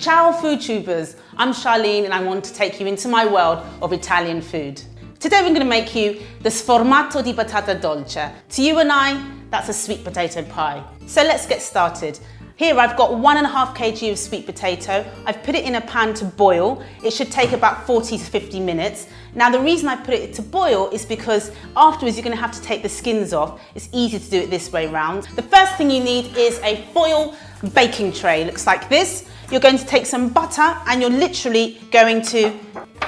Ciao food tubers, I'm Charlene and I want to take you into my world of Italian food. Today we're going to make you the sformato di patata dolce. To you and I, that's a sweet potato pie. So let's get started. Here I've got 1.5 kg of sweet potato. I've put it in a pan to boil. It should take about 40 to 50 minutes. Now the reason I put it to boil is because afterwards you're going to have to take the skins off. It's easy to do it this way round. The first thing you need is a foil baking tray. It looks like this. You're going to take some butter and you're literally going to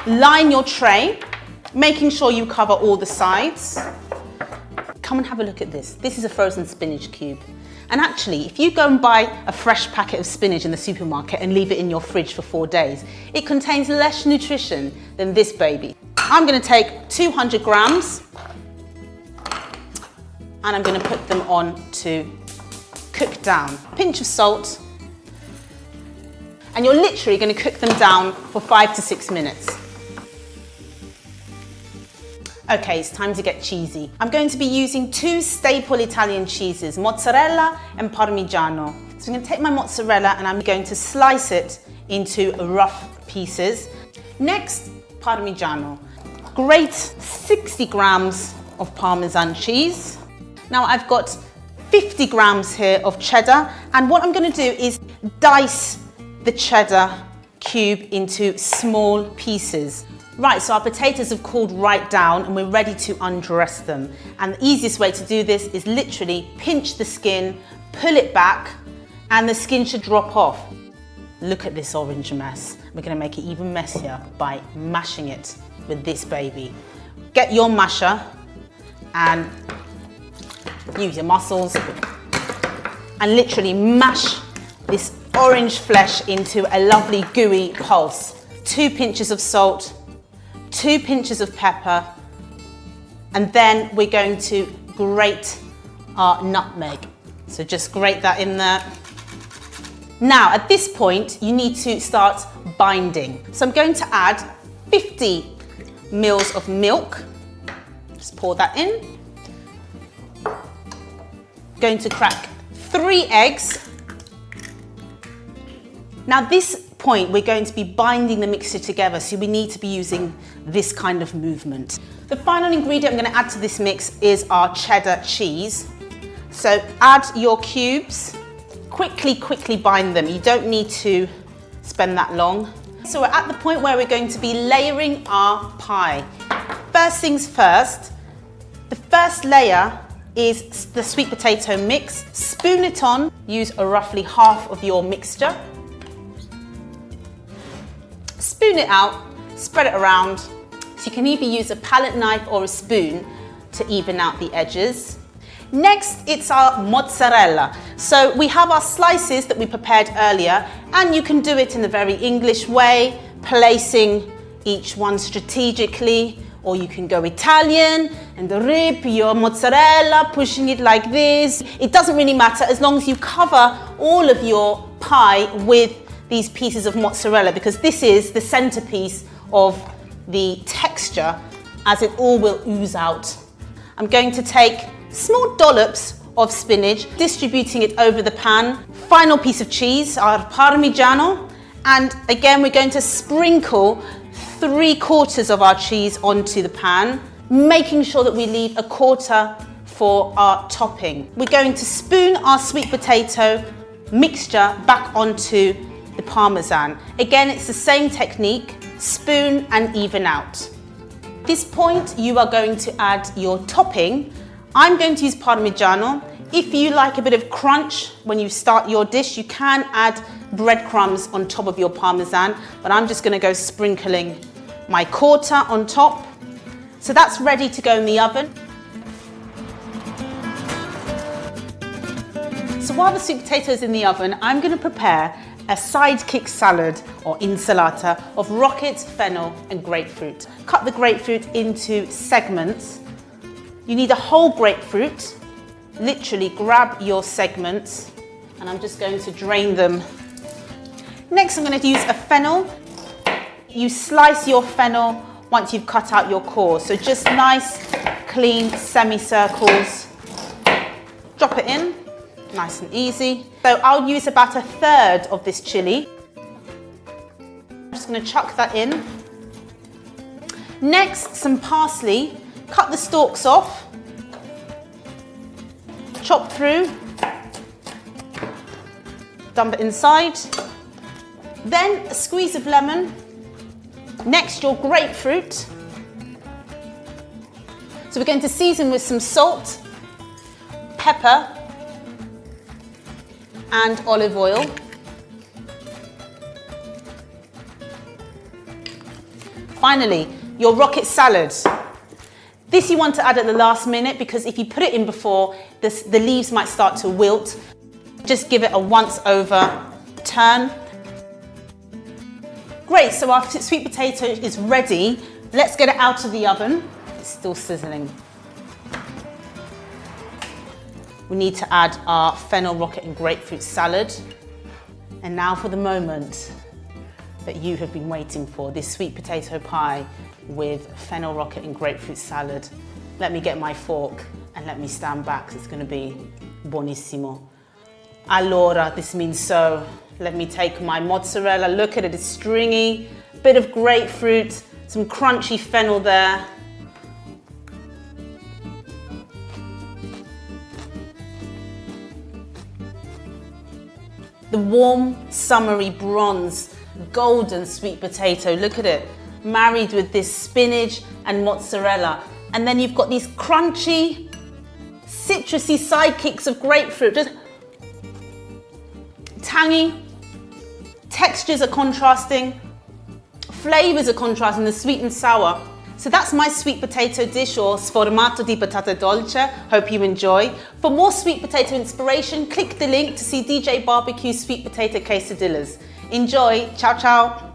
line your tray, making sure you cover all the sides. Come and have a look at this. This is a frozen spinach cube. And actually, if you go and buy a fresh packet of spinach in the supermarket and leave it in your fridge for 4 days, it contains less nutrition than this baby. I'm going to take 200 grams and I'm going to put them on to cook down. Pinch of salt. And you're literally going to cook them down for 5 to 6 minutes. Okay, it's time to get cheesy. I'm going to be using 2 staple Italian cheeses, mozzarella and parmigiano. So I'm going to take my mozzarella and I'm going to slice it into rough pieces. Next, parmigiano. Grate 60 grams of Parmesan cheese. Now I've got 50 grams here of cheddar, and what I'm going to do is dice the cheddar cube into small pieces. Right, so our potatoes have cooled right down and we're ready to undress them. And the easiest way to do this is literally pinch the skin, pull it back, and the skin should drop off. Look at this orange mess. We're going to make it even messier by mashing it with this baby. Get your masher and use your muscles and literally mash this orange flesh into a lovely gooey pulse. 2 pinches of salt, 2 pinches of pepper, and then we're going to grate our nutmeg. So just grate that in there. Now at this point you need to start binding. So I'm going to add 50 mils of milk. Just pour that in. Going to crack 3 eggs. Now this point we're going to be binding the mixture together, so we need to be using this kind of movement. The final ingredient I'm going to add to this mix is our cheddar cheese. So add your cubes, quickly bind them. You don't need to spend that long. So we're at the point where we're going to be layering our pie. First things first, the first layer is the sweet potato mix. Spoon it on, use roughly half of your mixture. Spoon it out, spread it around. So you can either use a palette knife or a spoon to even out the edges. Next, it's our mozzarella. So we have our slices that we prepared earlier, and you can do it in the very English way, placing each one strategically, or you can go Italian and rip your mozzarella, pushing it like this. It doesn't really matter as long as you cover all of your pie with these pieces of mozzarella, because this is the centerpiece of the texture as it all will ooze out. I'm going to take small dollops of spinach, distributing it over the pan. Final piece of cheese, our parmigiano, and again we're going to sprinkle 3/4 of our cheese onto the pan, making sure that we leave 1/4 for our topping. We're going to spoon our sweet potato mixture back onto the Parmesan. Again, it's the same technique, spoon and even out. At this point, you are going to add your topping. I'm going to use Parmigiano. If you like a bit of crunch when you start your dish, you can add breadcrumbs on top of your Parmesan, but I'm just going to go sprinkling my 1/4 on top. So that's ready to go in the oven. So while the sweet potato is in the oven, I'm going to prepare a sidekick salad or insalata of rockets, fennel and grapefruit. Cut the grapefruit into segments. You need a whole grapefruit. Literally grab your segments and I'm just going to drain them. Next I'm going to use a fennel. You slice your fennel once you've cut out your core. So just nice, clean semicircles. Drop it in, nice and easy. So I'll use about 1/3 of this chili. just going to chuck that in. Next, some parsley. Cut the stalks off. Chop through. Dump it inside. Then a squeeze of lemon. Next, your grapefruit. So we're going to season with some salt, pepper, and olive oil. Finally, your rocket salad. This you want to add at the last minute because if you put it in before, the leaves might start to wilt. Just give it a once over turn. Great, so our sweet potato is ready. Let's get it out of the oven. It's still sizzling. We need to add our fennel, rocket and grapefruit salad. And now for the moment that you have been waiting for, this sweet potato pie with fennel, rocket and grapefruit salad. Let me get my fork and let me stand back, 'cause it's going to be buonissimo. Allora, this means so. Let me take my mozzarella. Look at it, it's stringy. Bit of grapefruit, some crunchy fennel there. The warm, summery, bronze, golden sweet potato. Look at it, married with this spinach and mozzarella. And then you've got these crunchy, citrusy sidekicks of grapefruit. Just tangy, textures are contrasting, flavors are contrasting, the sweet and sour. So that's my sweet potato dish, or sformato di patate dolce. Hope you enjoy. For more sweet potato inspiration, click the link to see DJ Barbecue's sweet potato quesadillas. Enjoy. Ciao, ciao.